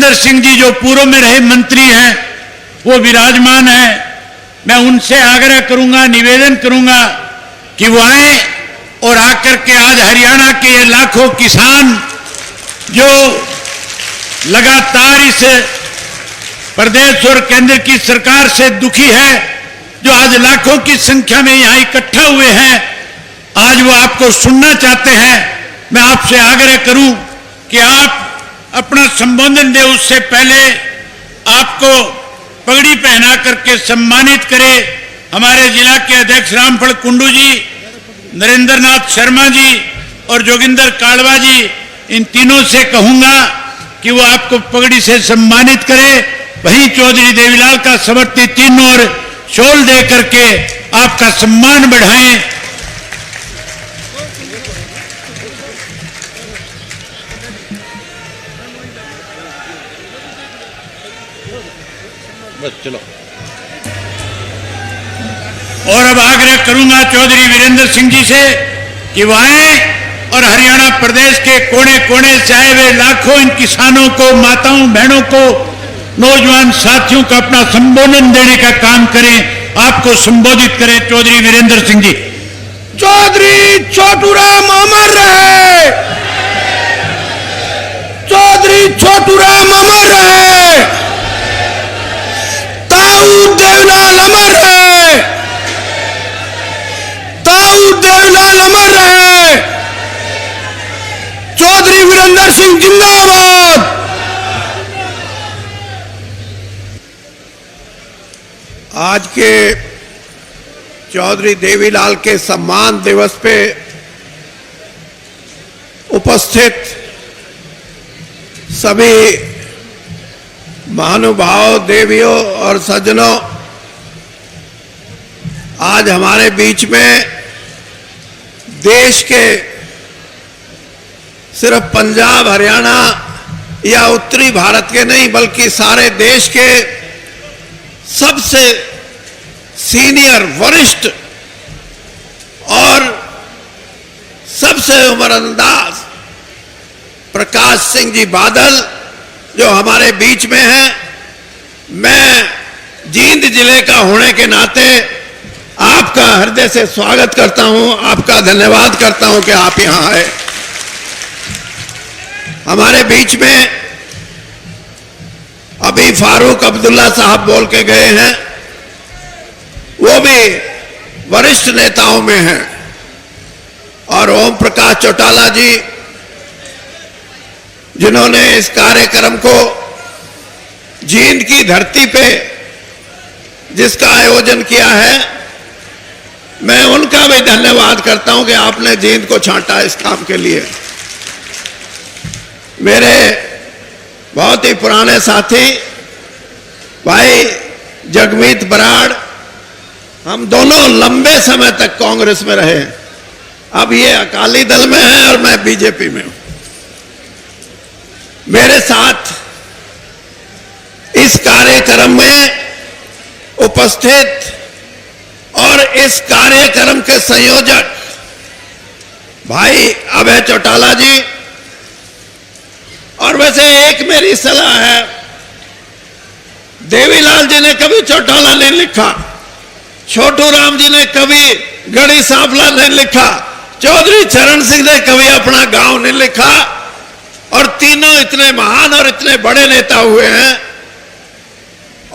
वीरेंद्र सिंह जी जो पूर्व में रहे मंत्री हैं वो विराजमान हैं। मैं उनसे आग्रह करूंगा, निवेदन करूंगा कि वो आए और आकर के आज हरियाणा के ये लाखों किसान जो लगातार इस प्रदेश और केंद्र की सरकार से दुखी है, जो आज लाखों की संख्या में यहां इकट्ठा हुए हैं, आज वो आपको सुनना चाहते हैं। मैं आपसे आग्रह करूं कि आप अपना संबोधन दें, उससे पहले आपको पगड़ी पहना करके सम्मानित करें हमारे जिला के अध्यक्ष रामफल कुंडू जी, नरेंद्र नाथ शर्मा जी और जोगिंदर कालवा जी। इन तीनों से कहूंगा कि वो आपको पगड़ी से सम्मानित करें। वहीं चौधरी देवीलाल का समर्थित चिन्ह और शॉल दे करके आपका सम्मान बढ़ाएं। बस चलो। और अब आग्रह करूंगा चौधरी वीरेंद्र सिंह जी से कि वो आए और हरियाणा प्रदेश के कोने कोने से आए हुए लाखों इन किसानों को, माताओं बहनों को, नौजवान साथियों को अपना संबोधन देने का काम करें, आपको संबोधित करें। चौधरी वीरेंद्र सिंह जी। चौधरी छोटूराम अमर रहे, चौधरी छोटूराम अमर रहे, ताऊ देवीलाल अमर रहे, ताऊ देवीलाल अमर रहे, चौधरी वीरेंद्र सिंह जिंदाबाद। आज के चौधरी देवीलाल के सम्मान दिवस पे उपस्थित सभी महानुभाव, देवियों और सज्जनों, आज हमारे बीच में देश के सिर्फ पंजाब, हरियाणा या उत्तरी भारत के नहीं बल्कि सारे देश के सबसे सीनियर, वरिष्ठ और सबसे उम्रअंदाज प्रकाश सिंह जी बादल जो हमारे बीच में हैं। मैं जींद जिले का होने के नाते आपका हृदय से स्वागत करता हूं, आपका धन्यवाद करता हूं कि आप यहां आए। हमारे बीच में अभी फारूक अब्दुल्ला साहब बोल के गए हैं, वो भी वरिष्ठ नेताओं में हैं, और ओम प्रकाश चौटाला जी जिन्होंने इस कार्यक्रम को जींद की धरती पे जिसका आयोजन किया है, मैं उनका भी धन्यवाद करता हूं कि आपने जींद को छांटा इस काम के लिए। मेरे बहुत ही पुराने साथी भाई जगमीत बराड़, हम दोनों लंबे समय तक कांग्रेस में रहे, अब ये अकाली दल में है और मैं बीजेपी में हूं। मेरे साथ इस कार्यक्रम में उपस्थित और इस कार्यक्रम के संयोजक भाई अभय चौटाला जी, और वैसे एक मेरी सलाह है, देवीलाल जी ने कभी चौटाला नहीं लिखा, छोटू राम जी ने कभी गढ़ी सांपला नहीं लिखा, चौधरी चरण सिंह ने कभी अपना गांव नहीं लिखा, और तीनों इतने महान और इतने बड़े नेता हुए हैं।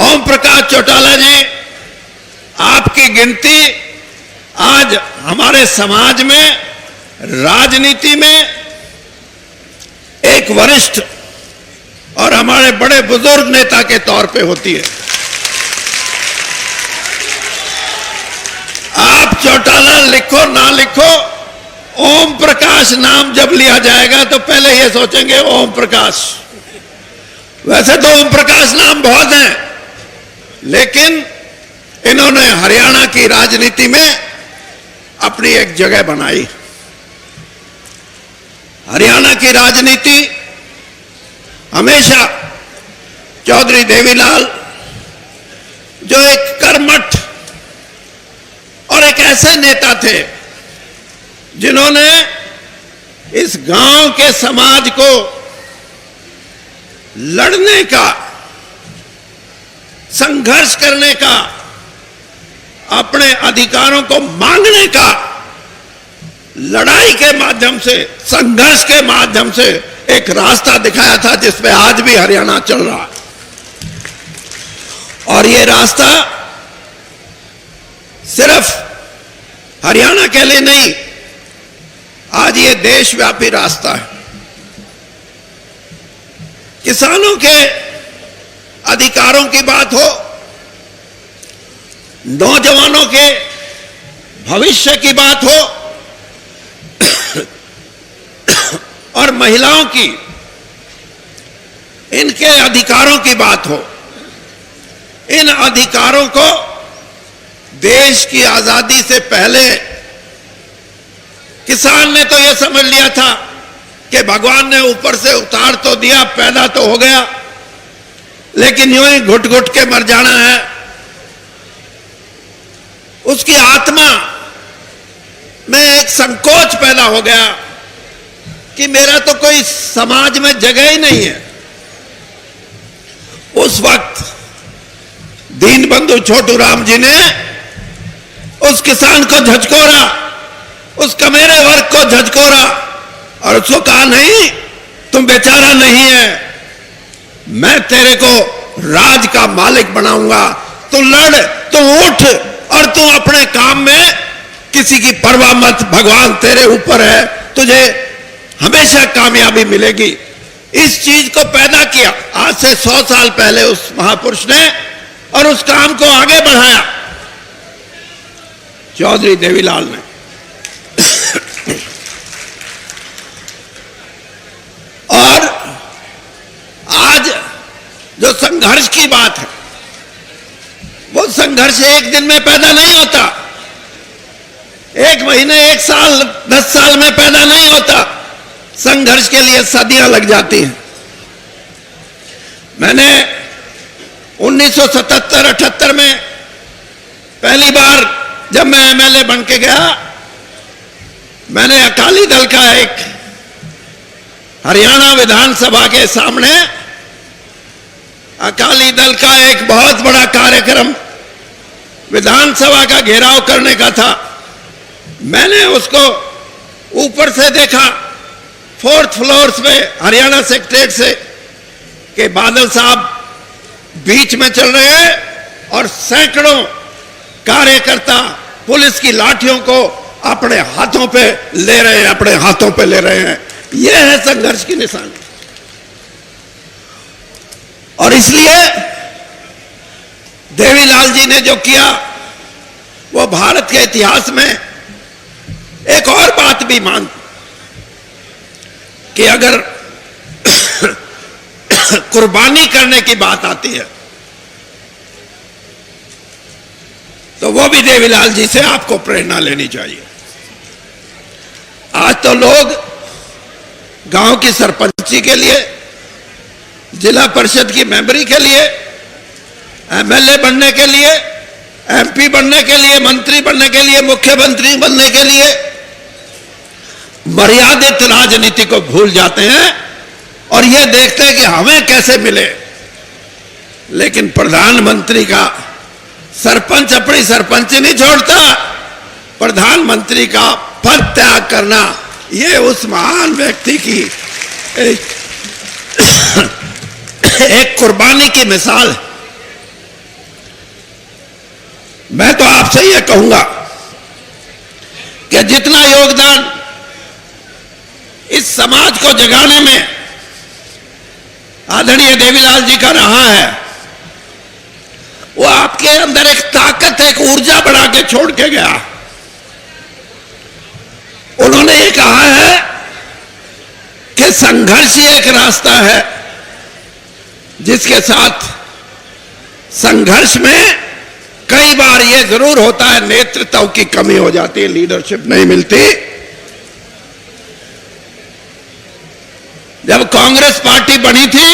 ओम प्रकाश चौटाला जी, आपकी गिनती आज हमारे समाज में, राजनीति में एक वरिष्ठ और हमारे बड़े बुजुर्ग नेता के तौर पे होती है। आप चौटाला लिखो ना लिखो, ओम प्रकाश नाम जब लिया जाएगा तो पहले ये सोचेंगे ओम प्रकाश। वैसे तो ओम प्रकाश नाम बहुत हैं, लेकिन इन्होंने हरियाणा की राजनीति में अपनी एक जगह बनाई। हरियाणा की राजनीति हमेशा चौधरी देवीलाल, जो एक कर्मठ और एक ऐसे नेता थे जिन्होंने इस गांव के समाज को लड़ने का, संघर्ष करने का, अपने अधिकारों को मांगने का, लड़ाई के माध्यम से, संघर्ष के माध्यम से एक रास्ता दिखाया था जिसपे आज भी हरियाणा चल रहा है। और ये रास्ता सिर्फ हरियाणा के लिए नहीं, आज ये देशव्यापी रास्ता है। किसानों के अधिकारों की बात हो, नौजवानों के भविष्य की बात हो और महिलाओं की, इनके अधिकारों की बात हो, इन अधिकारों को देश की आजादी से पहले किसान ने तो यह समझ लिया था कि भगवान ने ऊपर से उतार तो दिया, पैदा तो हो गया, लेकिन यूं ही घुट घुट के मर जाना है। उसकी आत्मा में एक संकोच पैदा हो गया कि मेरा तो कोई समाज में जगह ही नहीं है। उस वक्त दीनबंधु छोटू राम जी ने उस किसान को झकझोरा, उस कमेरे वर्ग को झकझोरा और उसको कहा, नहीं, तुम बेचारा नहीं है, मैं तेरे को राज का मालिक बनाऊंगा, तू लड़, तू उठ और तू अपने काम में किसी की परवाह मत, भगवान तेरे ऊपर है, तुझे हमेशा कामयाबी मिलेगी। इस चीज को पैदा किया आज से 100 साल पहले उस महापुरुष ने, और उस काम को आगे बढ़ाया चौधरी देवीलाल ने। और आज जो संघर्ष की बात है, वो संघर्ष एक दिन में पैदा नहीं होता, एक महीने, एक साल, 10 साल में पैदा नहीं होता। संघर्ष के लिए सदियां लग जाती हैं। मैंने 1977-78 में पहली बार जब मैं एमएलए बन के गया, मैंने अकाली दल का एक हरियाणा विधानसभा के सामने अकाली दल का एक बहुत बड़ा कार्यक्रम विधानसभा का घेराव करने का था। मैंने उसको ऊपर से देखा, 4th फ्लोर पे हरियाणा सेक्रेटरीट से, कि बादल साहब बीच में चल रहे हैं और सैकड़ों कार्यकर्ता पुलिस की लाठियों को अपने हाथों पे ले रहे हैं, अपने हाथों पे ले रहे हैं। यह है संघर्ष की निशानी। और इसलिए देवीलाल जी ने जो किया, वो भारत के इतिहास में एक और बात भी मान, कि अगर कुर्बानी करने की बात आती है तो वो भी देवीलाल जी से आपको प्रेरणा लेनी चाहिए। आज तो लोग गांव की सरपंची के लिए, जिला परिषद की मेंबरी के लिए, एमएलए बनने के लिए, एमपी बनने के लिए, मंत्री बनने के लिए, मुख्यमंत्री बनने के लिए मर्यादित राजनीति को भूल जाते हैं और यह देखते हैं कि हमें कैसे मिले। लेकिन प्रधानमंत्री का, सरपंच अपनी सरपंची नहीं छोड़ता, प्रधानमंत्री का पद त्याग करना, यह उस महान व्यक्ति की एक कुर्बानी की मिसाल है। मैं तो आपसे यह कहूंगा कि जितना योगदान इस समाज को जगाने में आदरणीय देवीलाल जी का रहा है, वो आपके अंदर एक ताकत, एक ऊर्जा बढ़ा के छोड़ के गया। उन्होंने ये कहा है कि संघर्ष ही एक रास्ता है, जिसके साथ संघर्ष में कई बार ये जरूर होता है, नेतृत्व की कमी हो जाती है, लीडरशिप नहीं मिलती। जब कांग्रेस पार्टी बनी थी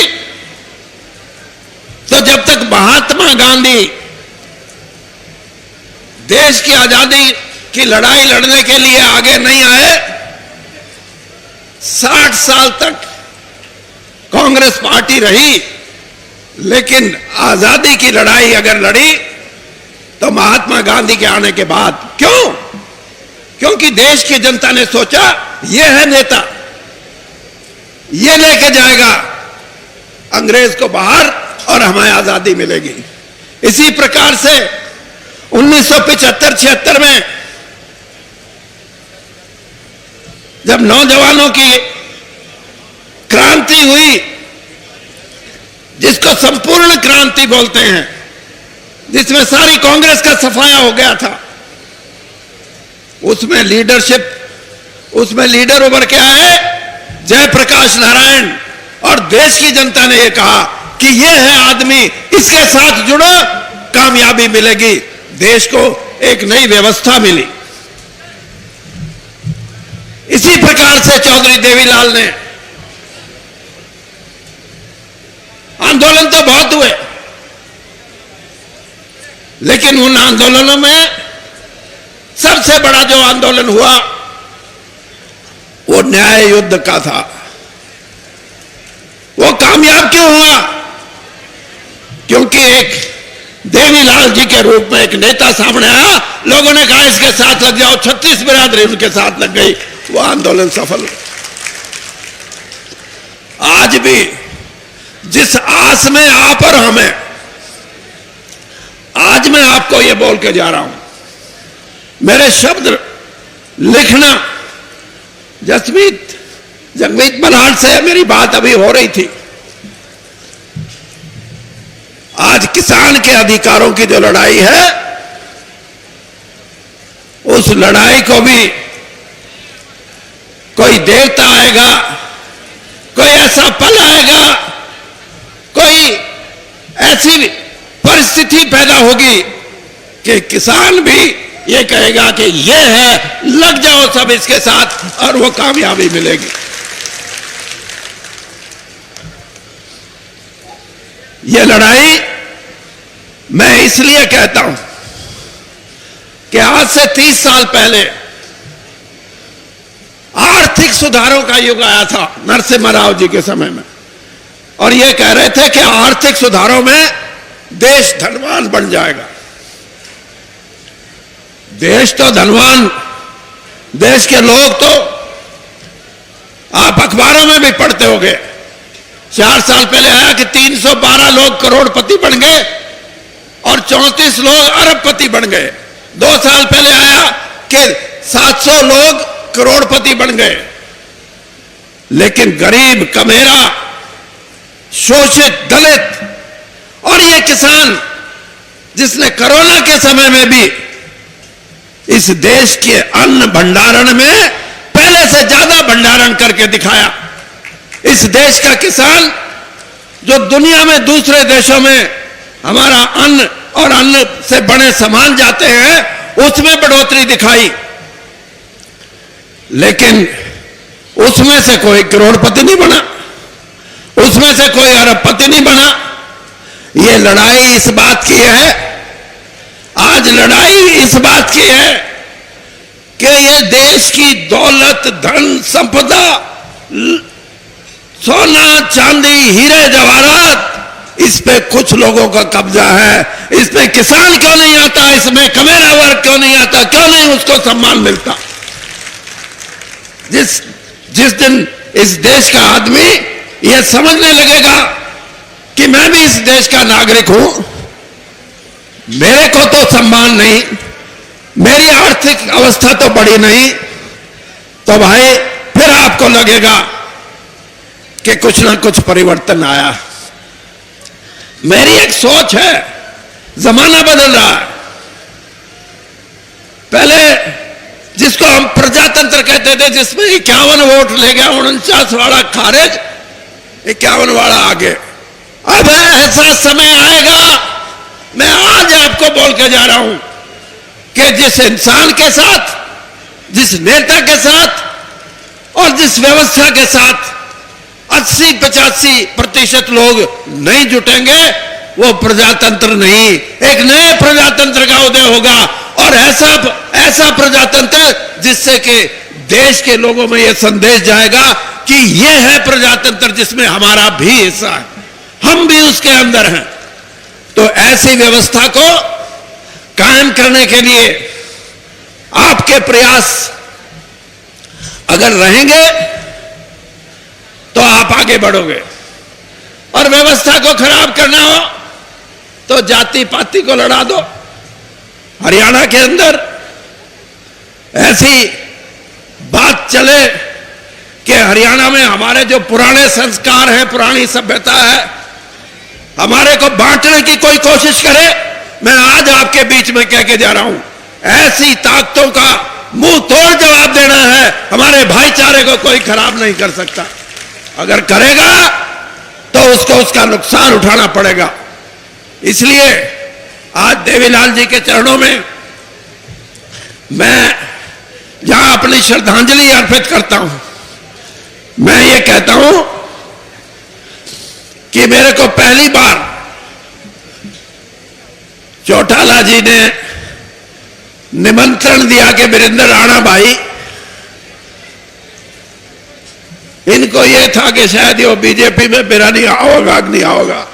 तो जब तक महात्मा गांधी देश की आजादी की लड़ाई लड़ने के लिए आगे नहीं आए, 60 साल तक कांग्रेस पार्टी रही, लेकिन आजादी की लड़ाई अगर लड़ी तो महात्मा गांधी के आने के बाद। क्यों? क्योंकि देश की जनता ने सोचा ये है नेता, ये लेके जाएगा अंग्रेज को बाहर और हमें आजादी मिलेगी। इसी प्रकार से 1975-76 में जब नौजवानों की क्रांति हुई, जिसको संपूर्ण क्रांति बोलते हैं, जिसमें सारी कांग्रेस का सफाया हो गया था, उसमें लीडर उभर के आए जयप्रकाश नारायण, और देश की जनता ने यह कहा कि यह है आदमी, इसके साथ जुड़ो, कामयाबी मिलेगी। देश को एक नई व्यवस्था मिली। इसी प्रकार से चौधरी देवीलाल ने आंदोलन तो बहुत हुए, लेकिन उन आंदोलनों में सबसे बड़ा जो आंदोलन हुआ वो न्याय युद्ध का था। वो कामयाब क्यों हुआ? क्योंकि एक देवीलाल जी के रूप में एक नेता सामने आया, लोगों ने कहा इसके साथ लग जाओ, 36 बिरादरी उनके साथ लग गई, वो आंदोलन सफल हुआ। आज भी जिस आस में आप और हमें, आज मैं आपको ये बोल के जा रहा हूं, मेरे शब्द लिखना, जगमीत बलहाट से मेरी बात अभी हो रही थी। आज किसान के अधिकारों की जो लड़ाई है, उस लड़ाई को भी कोई देवता आएगा, कोई ऐसा पल आएगा, कोई ऐसी परिस्थिति पैदा होगी कि किसान भी ये कहेगा कि ये है, लग जाओ सब इसके साथ, और वो कामयाबी मिलेगी। ये लड़ाई मैं इसलिए कहता हूं कि आज से 30 साल पहले आर्थिक सुधारों का युग आया था नरसिम्हा राव जी के समय में, और ये कह रहे थे कि आर्थिक सुधारों में देश धनवान बन जाएगा। देश तो धनवान, देश के लोग तो आप अखबारों में भी पढ़ते होंगे, 4 साल पहले आया कि 312 लोग करोड़पति बन गए और 34 लोग अरबपति बन गए। 2 साल पहले आया कि 700 लोग करोड़पति बन गए। लेकिन गरीब, कमेरा, शोषित, दलित और ये किसान, जिसने कोरोना के समय में भी इस देश के अन्न भंडारण में पहले से ज्यादा भंडारण करके दिखाया। इस देश का किसान जो दुनिया में दूसरे देशों में हमारा अन्न और अन्न से बने सामान जाते हैं, उसमें बढ़ोतरी दिखाई, लेकिन उसमें से कोई करोड़पति नहीं बना, उसमें से कोई अरबपति नहीं बना। ये लड़ाई इस बात की है, आज लड़ाई इस बात की है कि ये देश की दौलत, धन, संपदा, सोना, चांदी, हीरे जवाहरात, इस पे कुछ लोगों का कब्जा है। इसमें किसान क्यों नहीं आता, इसमें कमेरा वर्ग क्यों नहीं आता, क्यों नहीं उसको सम्मान मिलता? जिस दिन इस देश का आदमी यह समझने लगेगा कि मैं भी इस देश का नागरिक हूं, मेरे को तो सम्मान नहीं, मेरी आर्थिक अवस्था तो बड़ी नहीं, तो भाई फिर आपको लगेगा कि कुछ ना कुछ परिवर्तन आया। मेरी एक सोच है, जमाना बदल रहा है। पहले जिसको हम प्रजातंत्र कहते थे, जिसमें 51 वोट ले गया, 49 वाला खारिज, 51 वाला आगे। अब ऐसा समय आएगा, मैं आज आपको बोल के जा रहा हूं कि जिस इंसान के साथ, जिस नेता के साथ और जिस व्यवस्था के साथ 80-85% लोग नहीं जुटेंगे, वो प्रजातंत्र नहीं, एक नए प्रजातंत्र का उदय होगा। और ऐसा प्रजातंत्र जिससे कि देश के लोगों में यह संदेश जाएगा कि यह है प्रजातंत्र जिसमें हमारा भी हिस्सा है, हम भी उसके अंदर हैं। तो ऐसी व्यवस्था को कायम करने के लिए आपके प्रयास अगर रहेंगे तो आप आगे बढ़ोगे, और व्यवस्था को खराब करना हो तो जाति पाति को लड़ा दो। हरियाणा के अंदर ऐसी बात चले कि हरियाणा में हमारे जो पुराने संस्कार हैं, पुरानी सभ्यता है, हमारे को बांटने की कोई कोशिश करे, मैं आज आपके बीच में कह के जा रहा हूं, ऐसी ताकतों का मुंह तोड़ जवाब देना है। हमारे भाईचारे को कोई खराब नहीं कर सकता, अगर करेगा तो उसको उसका नुकसान उठाना पड़ेगा। इसलिए आज देवीलाल जी के चरणों में मैं जहां अपनी श्रद्धांजलि अर्पित करता हूं, मैं ये कहता हूं कि मेरे को पहली बार चौटाला जी ने निमंत्रण दिया कि वीरेंद्र राणा भाई, इनको ये था कि शायद ये बीजेपी में मेरा नहीं आओगा नहीं आओगा।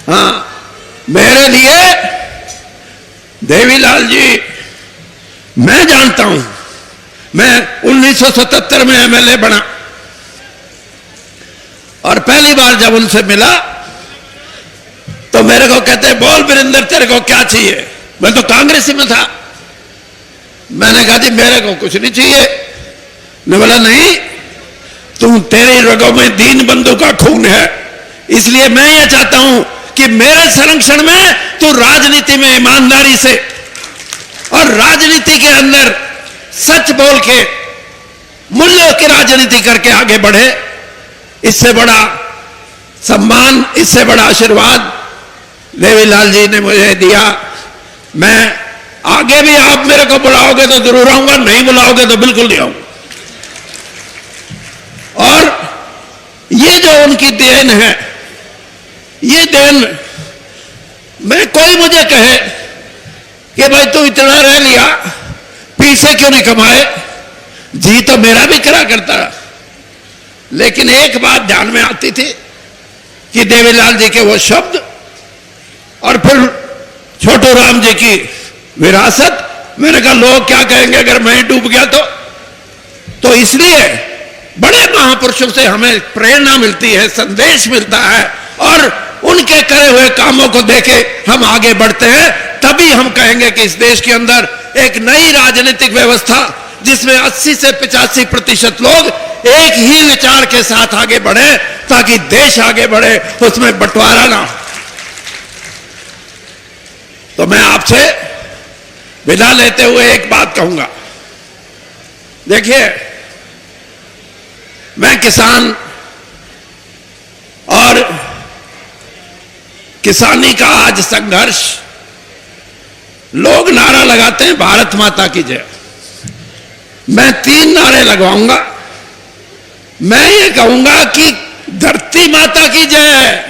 हाँ, मेरे लिए देवीलाल जी, मैं जानता हूं, मैं 1977 में एमएलए बना और पहली बार जब उनसे मिला तो मेरे को कहते, बोल वीरेंद्र तेरे को क्या चाहिए। मैं तो कांग्रेसी में था। मैंने कहा जी मेरे को कुछ नहीं चाहिए। ने बोला नहीं, तुम, तेरी रगों में दीन बंधु का खून है, इसलिए मैं ये चाहता हूं कि मेरे संरक्षण में तू राजनीति में ईमानदारी से और राजनीति के अंदर सच बोल के मूल्यों की राजनीति करके आगे बढ़े। इससे बड़ा सम्मान, इससे बड़ा आशीर्वाद देवीलाल जी ने मुझे दिया। मैं आगे भी आप मेरे को बुलाओगे तो जरूर आऊंगा, नहीं बुलाओगे तो बिल्कुल नहीं आऊंगा। और ये जो उनकी देन है, ये देन, मैं, कोई मुझे कहे कि भाई तू इतना रह लिया, पैसे क्यों नहीं कमाए, जी तो मेरा भी करा करता, लेकिन एक बात ध्यान में आती थी कि देवीलाल जी के वो शब्द और फिर छोटू राम जी की विरासत। मैंने कहा लोग क्या कहेंगे अगर मैं डूब गया तो इसलिए बड़े महापुरुषों से हमें प्रेरणा मिलती है, संदेश मिलता है, और उनके करे हुए कामों को देके हम आगे बढ़ते हैं। तभी हम कहेंगे कि इस देश के अंदर एक नई राजनीतिक व्यवस्था जिसमें 80 से 85% लोग एक ही विचार के साथ आगे बढ़े, ताकि देश आगे बढ़े, उसमें बंटवारा ना हो। तो मैं आपसे विदा लेते हुए एक बात कहूंगा। देखिए, मैं किसान और किसानी का आज संघर्ष, लोग नारा लगाते हैं भारत माता की जय, मैं 3 नारे लगवाऊंगा। मैं ये कहूंगा कि धरती माता की जय।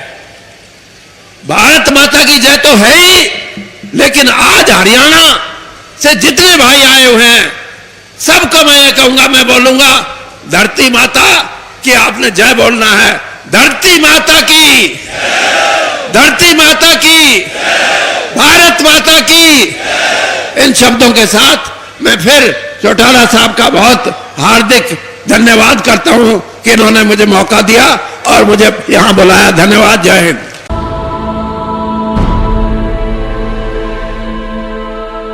भारत माता की जय तो है ही, लेकिन आज हरियाणा से जितने भाई आए हुए हैं सबको मैं ये कहूंगा, मैं बोलूंगा धरती माता की आपने जय बोलना है। धरती माता की, धरती माता की, भारत माता की। इन शब्दों के साथ मैं फिर चौटाला साहब का बहुत हार्दिक धन्यवाद करता हूं कि इन्होंने मुझे मौका दिया और मुझे यहां बुलाया। धन्यवाद। जय हिंद।